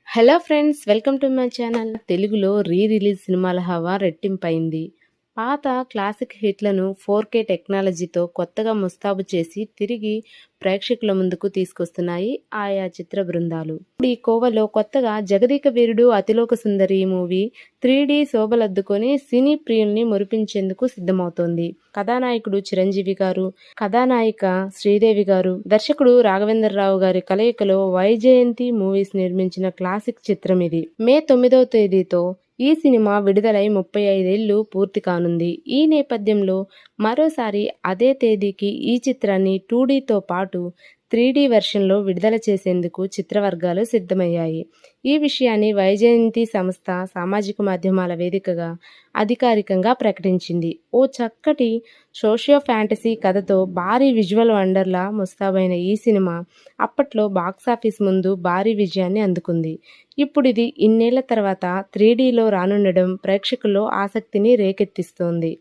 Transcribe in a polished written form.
Hello friends, welcome to my channel. తెలుగులో release సినిమాల హవా రెట్టింపైంది. పాత క్లాసిక్ హిట్లను 4K టెక్నాలజీతో కొత్తగా ముస్తాబు చేసి తిరిగి ప్రేక్షకుల ముందుకు తీసుకొస్తున్నాయి ఆయా చిత్ర బృందాలు. ఇప్పుడు ఈ కోవలో కొత్తగా జగదేక వీరుడు అతిలోక సుందరి మూవీ 3D శోభలద్దుకొని సినీ ప్రియుల్ని మురిపించేందుకు సిద్ధమవుతోంది. కథానాయకుడు చిరంజీవి గారు, కథానాయిక శ్రీదేవి గారు, దర్శకుడు రాఘవేంద్రరావు గారి కలయికలో వైజయంతి మూవీస్ నిర్మించిన క్లాసిక్ చిత్రం ఇది. మే 9వ తేదీతో ఈ సినిమా విడుదలై 35 ఏళ్లు పూర్తి కానుంది. ఈ నేపథ్యంలో మరోసారి అదే తేదీకి ఈ చిత్రాన్ని 2Dతో పాటు 3D వెర్షన్లో విడుదల చేసేందుకు చిత్రవర్గాలు సిద్ధమయ్యాయి. ఈ విషయాన్ని వైజయంతి సంస్థ సామాజిక మాధ్యమాల వేదికగా అధికారికంగా ప్రకటించింది. ఓ చక్కటి సోషియో ఫ్యాంటసీ కథతో భారీ విజువల్ వండర్లా ముస్తాబైన ఈ సినిమా అప్పట్లో బాక్సాఫీస్ ముందు భారీ విజయాన్ని అందుకుంది. ఇప్పుడు ఇది ఇన్నేళ్ల తర్వాత 3Dలో రానుండడం ప్రేక్షకుల్లో ఆసక్తిని రేకెత్తిస్తోంది.